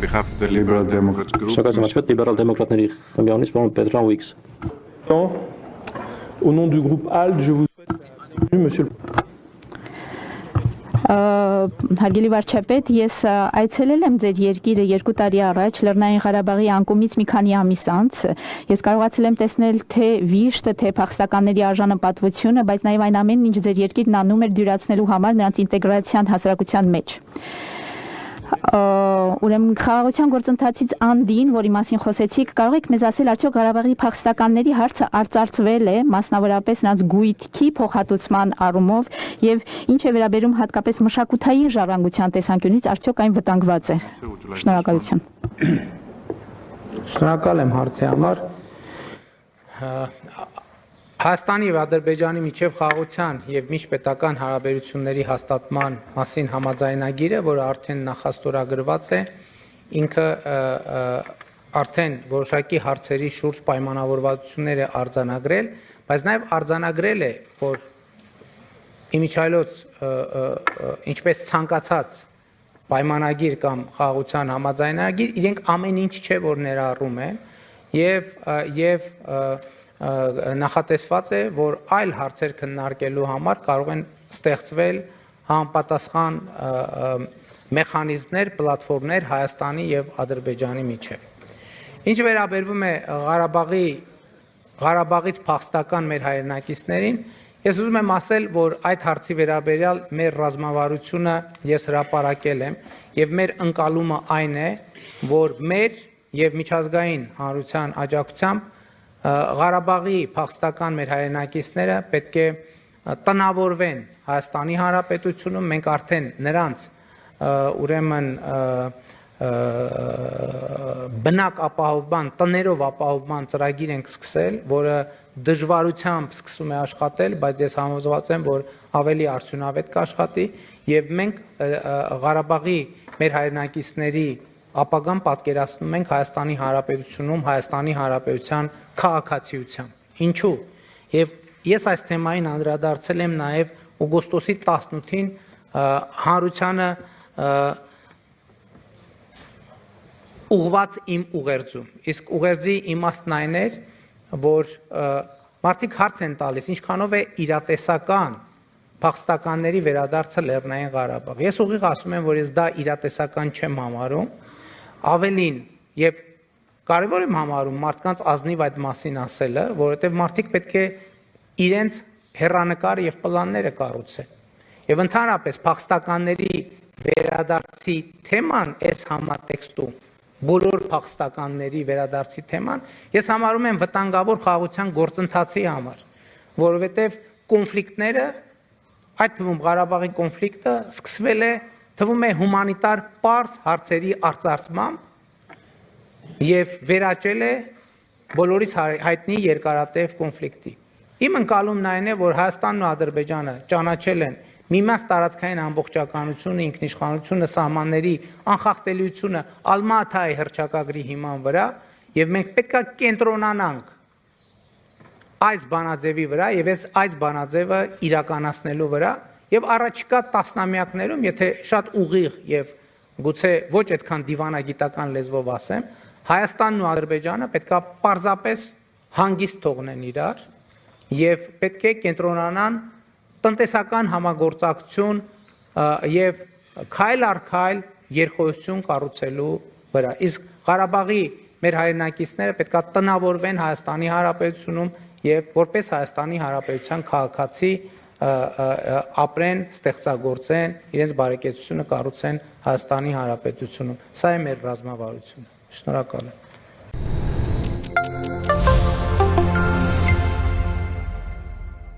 behalf of the Liberal Democrats Group. Liberal Democratic Communist, Bertrand Wix. Au nom du groupe ALDE, je vous souhaite la bienvenue, monsieur le Հարգելի վարչապետ, ես այցելել եմ ձեր երկիրը 2 տարի առաջ Լեռնային Ղարաբաղի անկումից մի քանի ամիս անց։ Ես կարողացել եմ տեսնել թե վիշտը, թե փախստականների արժանապատվությունը, բայց նաև այն ամենն, ինչ ձեր երկիրն անում էր դյուրացնելու համար նրանց ինտեգրացիան հասարակության մեջ։ Ուրեմն խաղաղության գործընթացից անդին, որի մասին խոսեցիք, կարող եք մեզ ասել, արդյոք Ղարաբաղի փախստականների հարցը արծարծվել է, մասնավորապես նրանց գույքի փոխհատուցման առումով, եւ ինչ է վերաբերում հատկապես մշակութային ժառանգության տեսանկյունից, արդյոք այն վտանգված է։ Շնորհակալություն։ Շնորհակալ եմ հարցի համար։ Հայաստանի եւ Ադրբեջանի միջև խաղաղության եւ միջպետական հարաբերությունների հաստատման մասին համաձայնագիրը, որը արդեն նախաստորագրված է, ինքը արդեն որոշակի հարցերի շուրջ պայմանավորվածություններ է արձանագրել, բայց նաեւ արձանագրել է, որ իմիջիայլոց ինչպես ցանկացած պայմանագիր կամ խաղաղության համաձայնագիր, իրենք ամեն ինչ չէ, որ ներառում են եւ նախատեսված է, որ այլ հարցեր քննարկելու համար կարող են ստեղծվել համապատասխան մեխանիզմներ, պլատֆորմներ Հայաստանի եւ Ադրբեջանի միջև։ Ինչ վերաբերվում է Ղարաբաղից փախստական մեր հայրենակիցներին, ես ուզում եմ ասել, որ այդ հարցի վերաբերյալ մեր ռազմավարությունը ես հրապարակել եմ եւ մեր ընկալումը այն է, որ մեր եւ միջազգային հանրության աջակցությամբ Ղարաբաղի փախստական մեր հայրենակիցները պետք է տնավորվեն Հայաստանի Հանրապետությունում, մենք արդեն նրանց ուրեմն բնակ ապահովման, տներով ապահովման ծրագիր ենք սկսել, որը դժվարությամբ սկսում է աշխատել, բայց ես համոզված եմ, որ ավելի արդյունավետ կաշխատի եւ մենք Ղարաբաղի մեր հայրենակիցների ապագան պատկերացնում ենք Հայաստանի Հանրապետությունում, Հայաստանի Հանրապետության քաղաքացիությամբ։ Ինչու՞։ Եվ ես այս թեմային անդրադարձել եմ նաև օգոստոսի 18-ին հանրությանը ուղղված իմ ուղերձում։ Իսկ ուղերձի իմաստն այն էր, որ մարդիկ հարց են տալիս, ինչքանով է իրատեսական փախստականների վերադարձը Լեռնային Ղարաբաղ։ Ես ուղիղ ասում եմ, որ ես դա իրատեսական չեմ համարում, ավելին եւ կարևոր եմ համարում մարդկանց ազնիվ այդ մասին ասելը, որովհետեւ մարդիկ պետք է իրենց հեռանկարը եւ պլանները կառուցեն։ Եվ ընդհանրապես փախստականների վերադարձի թեման այս համատեքստում, բոլոր փախստականների վերադարձի թեման, ես համարում եմ վտանգավոր խաղաղության գործընթացի համար, որովհետեւ կոնֆլիկտները, այդ թվում Ղարաբաղի կոնֆլիկտը սկսվել է, թվում է հումանիտար պարզ հարցերի արծարծմամբ եւ վերաճել է բոլորիս հայտնի երկարատև կոնֆլիկտի։ Իմ ընկալումն այն է, որ Հայաստանն ու Ադրբեջանը ճանաչել են միմյանց տարածքային ամբողջականությունը, ինքնիշխանությունը, սահմանների անխախտելիությունը Ալմա-Աթայի հռչակագրի հիման վրա, եւ մենք պետք է կենտրոնանանք այս բանաձևի վրա եւ այս բանաձևը իրականացնելու վրա եւ առաջիկա տասնամյակներում, եթե շատ ուղիղ եւ գուցե ոչ այդքան դիվանագիտական լեզվով ասեմ, Հայաստանն ու Ադրբեջանը պետք է պարզապես հանգիստ թողնեն իրար եւ պետք է կենտրոնանան տնտեսական համագործակցություն եւ քայլ առ քայլ երկխոսություն կառուցելու վրա։ Իսկ Ղարաբաղի մեր հայրենակիցները պետք է տնավորվեն Հայաստանի Հանրապետությունում եւ որպես Հայաստանի Հանրապետության քաղաքացի ապրեն, ստեղծագործեն, իրենց բարեկեցությունը կառուցեն Հայաստանի Հանրապետությունում։ Սա է մեր ռազմավարությունը։ Շնորհակալ եմ։